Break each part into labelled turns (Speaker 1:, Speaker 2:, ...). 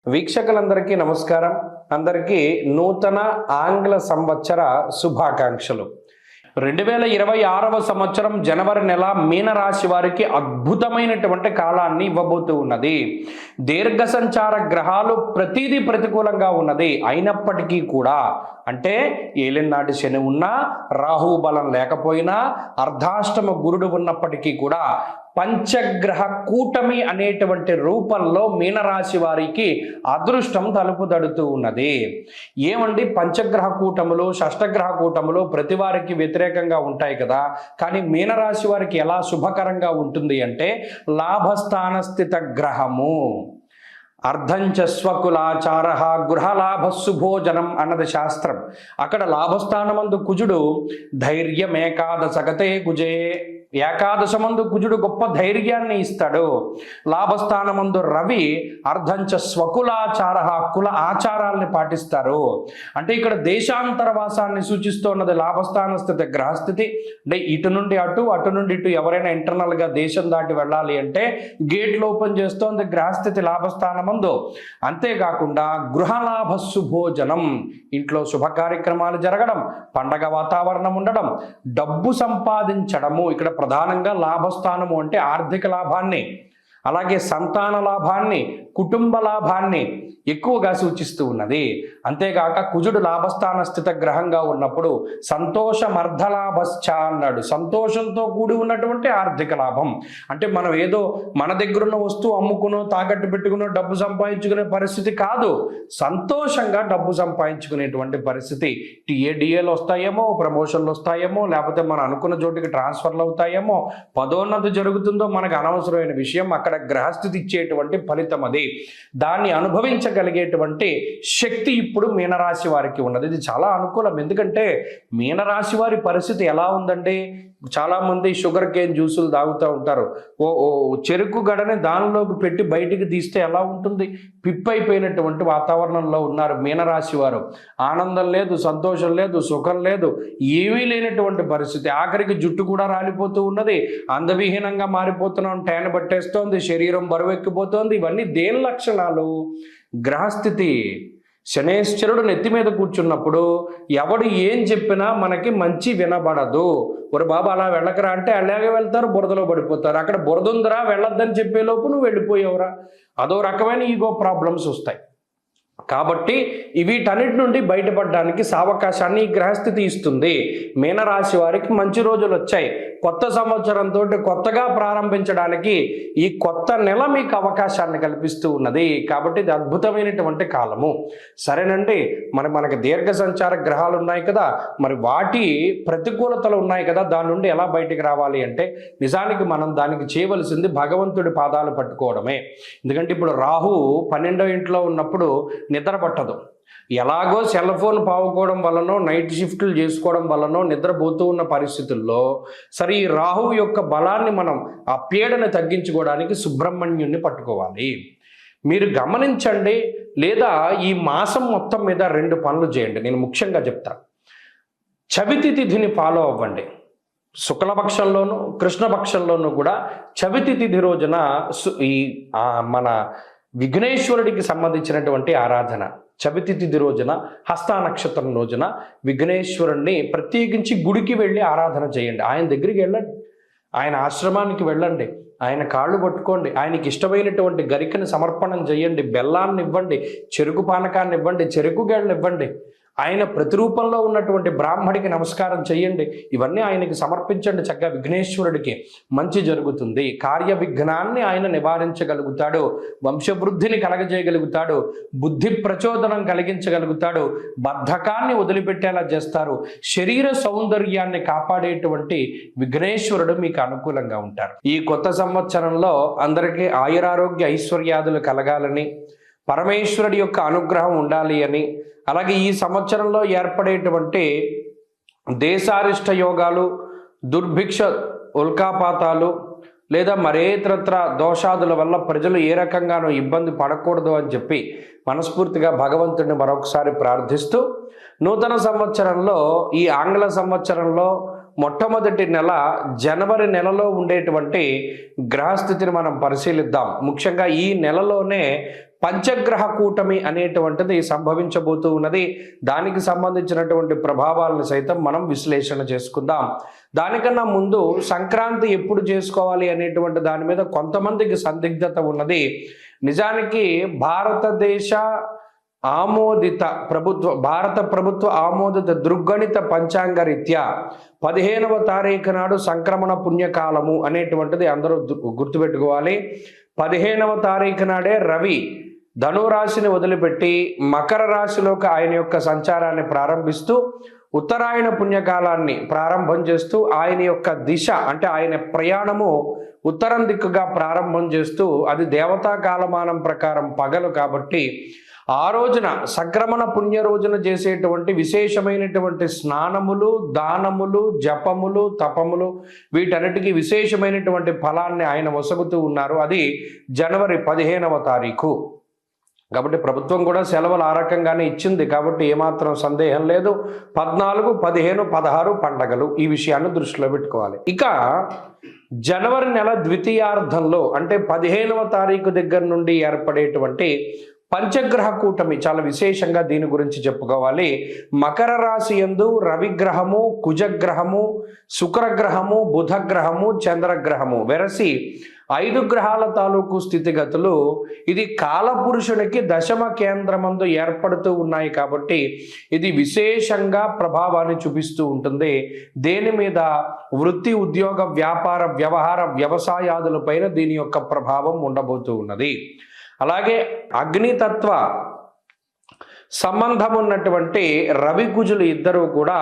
Speaker 1: వీక్షకులందరికీ నమస్కారం. అందరికీ నూతన ఆంగ్ల సంవత్సర శుభాకాంక్షలు. 2026వ సంవత్సరం జనవరి నెల మీనరాశి వారికి అద్భుతమైనటువంటి కాలాన్ని ఇవ్వబోతూ ఉన్నది. దీర్ఘ సంచార గ్రహాలు ప్రతిదీ ప్రతికూలంగా ఉన్నది. అయినప్పటికీ కూడా అంటే ఏలినాటి శని ఉన్నా, రాహు బలం లేకపోయినా, అర్ధాష్టమ గురుడు ఉన్నప్పటికీ కూడా పంచగ్రహ కూటమి అనేటువంటి రూపంలో మీనరాశి వారికి అదృష్టం తలుపు తడుతూ ఉన్నది. ఏమండి, పంచగ్రహ కూటములు, షష్టగ్రహ కూటములు ప్రతి వారికి వ్యతిరేకంగా ఉంటాయి కదా, కానీ మీనరాశి వారికి ఎలా శుభకరంగా ఉంటుంది అంటే లాభస్థాన స్థిత గ్రహము అర్ధంచ స్వకులాచార గృహలాభ శుభోజనం అన్నది శాస్త్రం. అక్కడ లాభస్థానమందు కుజుడు ధైర్యమేకాదశగతే కుజే, ఏకాదశమందు కుజుడు గొప్ప ధైర్యాన్ని ఇస్తాడు. లాభస్థానమందు రవి అర్ధంచ స్వకులాచార, కుల ఆచారాల్ని పాటిస్తారు. అంటే ఇక్కడ దేశాంతర వాసాన్ని సూచిస్తున్నది లాభస్థాన స్థితి గ్రహస్థితి. అంటే ఇటు నుండి అటు, అటు నుండి ఇటు ఎవరైనా ఇంటర్నల్గా దేశం దాటి వెళ్ళాలి అంటే గేట్లు ఓపెన్ చేస్తోంది గ్రహస్థితి లాభస్థానం. అంతేకాకుండా గృహలాభ శుభోజనం, ఇంట్లో శుభ కార్యక్రమాలు జరగడం, పండగ వాతావరణం ఉండడం, డబ్బు సంపాదించడము. ఇక్కడ ప్రధానంగా లాభస్థానము అంటే ఆర్థిక లాభాన్ని, అలాగే సంతాన లాభాన్ని, కుటుంబ లాభాన్ని ఎక్కువగా సూచిస్తూ ఉన్నది. అంతేగాక కుజుడు లాభస్థాన స్థిత గ్రహంగా ఉన్నప్పుడు సంతోషమర్ధలాభశ్చ అన్నాడు. సంతోషంతో కూడి ఉన్నటువంటి ఆర్థిక లాభం అంటే మనం ఏదో మన దగ్గరున్న వస్తువు అమ్ముకునో, తాకట్టు పెట్టుకునో డబ్బు సంపాదించుకునే పరిస్థితి కాదు. సంతోషంగా డబ్బు సంపాదించుకునేటువంటి పరిస్థితి. టీఏడిఏలు వస్తాయేమో, ప్రమోషన్లు వస్తాయేమో, లేకపోతే మనం అనుకున్న చోటికి ట్రాన్స్ఫర్లు అవుతాయేమో, పదోన్నతి జరుగుతుందో మనకు అనవసరమైన విషయం. అక్కడ గ్రహస్థితి ఇచ్చేటువంటి ఫలితం అది. దాన్ని అనుభవించగలిగేటువంటి శక్తి ఇప్పుడు మీనరాశి వారికి ఉన్నది. ఇది చాలా అనుకూలం. ఎందుకంటే మీనరాశి వారి పరిస్థితి ఎలా ఉందంటే, చాలామంది షుగర్ కేన్ జ్యూసులు తాగుతూ ఉంటారు. చెరుకు గడని దానిలోకి పెట్టి బయటికి తీస్తే ఎలా ఉంటుంది? పిప్పైపోయినటువంటి వాతావరణంలో ఉన్నారు మీనరాశి వారు. ఆనందం లేదు, సంతోషం లేదు, సుఖం లేదు, ఏమీ లేనటువంటి పరిస్థితి. ఆఖరికి జుట్టు కూడా రాలిపోతూ ఉన్నది, అందవిహీనంగా మారిపోతున్నాం, ట్యాన్ పట్టేస్తోంది, శరీరం బరువెక్కిపోతోంది. ఇవన్నీ దేని లక్షణాలు? గ్రహస్థితి. శనేశ్వరుడు నెత్తి మీద కూర్చున్నప్పుడు ఎవడు ఏం చెప్పినా మనకి మంచి వినబడదు. ఒరు బాబా అలా వెళ్ళకరా అంటే అలాగే వెళ్తారు, బురదలో పడిపోతారు. అక్కడ బురద ఉందిరా వెళ్ళొద్దని చెప్పేలోపు నువ్వు వెళ్ళిపోయావురా. అదో రకమైన ఈగో ప్రాబ్లమ్స్ వస్తాయి. కాబట్టి వీటన్నిటి నుండి బయటపడడానికి సావకాశాన్ని ఈ గ్రహస్థితి ఇస్తుంది. మీనరాశి వారికి మంచి రోజులు వచ్చాయి. కొత్త సంవత్సరంతో కొత్తగా ప్రారంభించడానికి ఈ కొత్త నెల మీకు అవకాశాన్ని కల్పిస్తూ ఉన్నది. కాబట్టి ఇది అద్భుతమైనటువంటి కాలము. సరేనండి, మనకి దీర్ఘ సంచార గ్రహాలు ఉన్నాయి కదా, మరి వాటి ప్రతికూలతలు ఉన్నాయి కదా, దాని నుండి ఎలా బయటికి రావాలి అంటే నిజానికి మనం దానికి చేయవలసింది భగవంతుడి పాదాలు పట్టుకోవడమే. ఎందుకంటే ఇప్పుడు రాహు 12వ ఇంట్లో ఉన్నప్పుడు నిద్ర పట్టదు. ఎలాగో సెల్ ఫోన్ పావుకోవడం వల్లనో, నైట్ షిఫ్ట్లు చేసుకోవడం వల్లనో నిద్రపోతూ ఉన్న పరిస్థితుల్లో సరే ఈ రాహు యొక్క బలాన్ని మనం ఆ పీడను తగ్గించుకోవడానికి సుబ్రహ్మణ్యుణ్ణి పట్టుకోవాలి. మీరు గమనించండి, లేదా ఈ మాసం మొత్తం మీద 2 పనులు చేయండి. నేను ముఖ్యంగా చెప్తాను. చవితి తిథిని ఫాలో అవ్వండి. శుక్లపక్షంలోను కృష్ణపక్షంలోనూ కూడా చవితి తిథి రోజున మన విఘ్నేశ్వరుడికి సంబంధించినటువంటి ఆరాధన. చవితి తిథి రోజున, హస్త నక్షత్రం రోజున విఘ్నేశ్వరుణ్ణి ప్రత్యేకించి గుడికి వెళ్ళి ఆరాధన చేయండి. ఆయన దగ్గరికి వెళ్ళండి, ఆయన ఆశ్రమానికి వెళ్ళండి, ఆయన కాళ్ళు పట్టుకోండి, ఆయనకి ఇష్టమైనటువంటి గరికని సమర్పణం చేయండి, బెల్లాన్ని ఇవ్వండి, చెరుకు పానకాన్ని ఇవ్వండి, చెరుకు గేళ్ళని ఇవ్వండి, ఆయన ప్రతిరూపంలో ఉన్నటువంటి బ్రాహ్మడికి నమస్కారం చేయండి. ఇవన్నీ ఆయనకి సమర్పించండి. చక్కగా విఘ్నేశ్వరుడికి మంచి జరుగుతుంది. కార్య విఘ్నాన్ని ఆయన నివారించగలుగుతాడు, వంశవృద్ధిని కలగజేయగలుగుతాడు, బుద్ధి ప్రచోదనం కలిగించగలుగుతాడు, బద్ధకాన్ని వదిలిపెట్టేలా చేస్తారు, శరీర సౌందర్యాన్ని కాపాడేటువంటి విఘ్నేశ్వరుడు మీకు అనుకూలంగా ఉంటారు. ఈ కొత్త సంవత్సరంలో అందరికీ ఆయురారోగ్య ఐశ్వర్యాదులు కలగాలని, పరమేశ్వరుడి యొక్క అనుగ్రహం ఉండాలి అని, అలాగే ఈ సంవత్సరంలో ఏర్పడేటువంటి దేశారిష్ట యోగాలు, దుర్భిక్ష ఉల్కాపాతాలు లేదా మరేతరత్ర దోషాదుల వల్ల ప్రజలు ఏ రకంగానూ ఇబ్బంది పడకూడదు అని చెప్పి మనస్ఫూర్తిగా భగవంతుడిని మరొకసారి ప్రార్థిస్తూ నూతన సంవత్సరంలో, ఈ ఆంగ్ల సంవత్సరంలో మొట్టమొదటి నెల జనవరి నెలలో ఉండేటువంటి గ్రహస్థితిని మనం పరిశీలిద్దాం. ముఖ్యంగా ఈ నెలలోనే పంచగ్రహ కూటమి అనేటువంటిది సంభవించబోతూ ఉన్నది. దానికి సంబంధించినటువంటి ప్రభావాలను సైతం మనం విశ్లేషణ చేసుకుందాం. దానికన్నా ముందు సంక్రాంతి ఎప్పుడు చేసుకోవాలి అనేటువంటి దాని మీద కొంతమందికి సందిగ్ధత ఉన్నది. నిజానికి భారత ప్రభుత్వ ఆమోదిత దృగ్గణిత పంచాంగ రీత్యా 15వ తారీఖు నాడు సంక్రమణ పుణ్యకాలము అనేటువంటిది అందరూ గుర్తుపెట్టుకోవాలి. 15వ తారీఖు నాడే రవి ధనురాశిని వదిలిపెట్టి మకర రాశిలోకి ఆయన యొక్క సంచారాన్ని ప్రారంభిస్తూ ఉత్తరాయణ పుణ్యకాలాన్ని ప్రారంభం చేస్తూ ఆయన యొక్క దిశ అంటే ఆయన ప్రయాణము ఉత్తరం దిక్కుగా ప్రారంభం చేస్తూ అది దేవతా కాలమానం ప్రకారం పగలు కాబట్టి ఆ రోజున సంక్రమణ పుణ్య రోజున చేసేటువంటి విశేషమైనటువంటి స్నానములు, దానములు, జపములు, తపములు వీటన్నిటికీ విశేషమైనటువంటి ఫలాన్ని ఆయన వసగుతూ ఉన్నారు. అది జనవరి 15వ తారీఖు. కాబట్టి ప్రభుత్వం కూడా సెలవులు ఆ రకంగానే ఇచ్చింది కాబట్టి ఏమాత్రం సందేహం లేదు. 14, 15, 16 పండగలు ఈ విషయాన్ని దృష్టిలో పెట్టుకోవాలి. ఇక జనవరి నెల ద్వితీయార్థంలో అంటే 15వ తారీఖు దగ్గర నుండి ఏర్పడేటువంటి పంచగ్రహ కూటమి చాలా విశేషంగా దీని గురించి చెప్పుకోవాలి. మకర రాశి యందు రవిగ్రహము, కుజగ్రహము, శుక్రగ్రహము, బుధగ్రహము, చంద్రగ్రహము వెరసి 5 గ్రహాల తాలూకు స్థితిగతులు ఇది కాలపురుషునికి దశమ కేంద్రమందు ఏర్పడుతూ ఉన్నాయి కాబట్టి ఇది విశేషంగా ప్రభావాన్ని చూపిస్తూ ఉంటుంది. దేని మీద? వృత్తి, ఉద్యోగ, వ్యాపార, వ్యవహార, వ్యవసాయాదులపైన దీని యొక్క ప్రభావం ఉండబోతూ ఉన్నది. అలాగే అగ్నితత్వ సంబంధం ఉన్నటువంటి రవి కుజులు ఇద్దరూ కూడా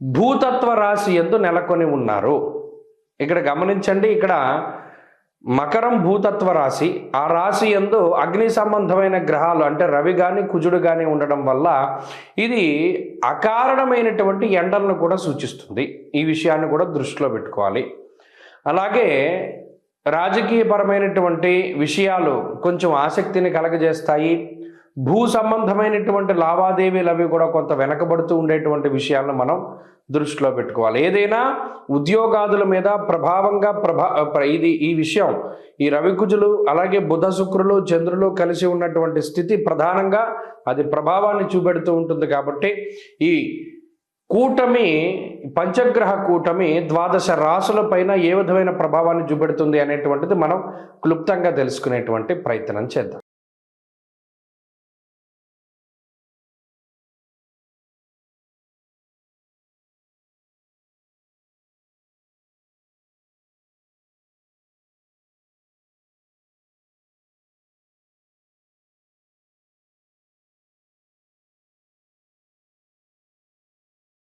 Speaker 1: భూతత్వ రాశి యందు నెలకొని ఉన్నారు. ఇక్కడ గమనించండి, ఇక్కడ మకరం భూతత్వ రాశి, ఆ రాశి యందు అగ్ని సంబంధమైన గ్రహాలు అంటే రవి కానీ కుజుడు కానీ ఉండడం వల్ల ఇది అకారణమైనటువంటి ఎండలను కూడా సూచిస్తుంది. ఈ విషయాన్ని కూడా దృష్టిలో పెట్టుకోవాలి. అలాగే రాజకీయపరమైనటువంటి విషయాలు కొంచెం ఆసక్తిని కలగజేస్తాయి. భూ సంబంధమైనటువంటి లావాదేవీలు అవి కూడా కొంత వెనకబడుతూ ఉండేటువంటి విషయాలను మనం దృష్టిలో పెట్టుకోవాలి. ఏదైనా ఉద్యోగాదుల మీద ప్రభావంగా ఈ విషయం ఈ రవికుజులు అలాగే బుధ, శుక్రులు, చంద్రులు కలిసి ఉన్నటువంటి స్థితి ప్రధానంగా అది ప్రభావాన్ని చూపెడుతూ ఉంటుంది. కాబట్టి ఈ కూటమి పంచగ్రహ కూటమి 12 రాశుల పైన ఏ విధమైన ప్రభావాన్ని చూపెడుతుంది అనేటువంటిది మనం క్లుప్తంగా తెలుసుకునేటువంటి ప్రయత్నం చేద్దాం.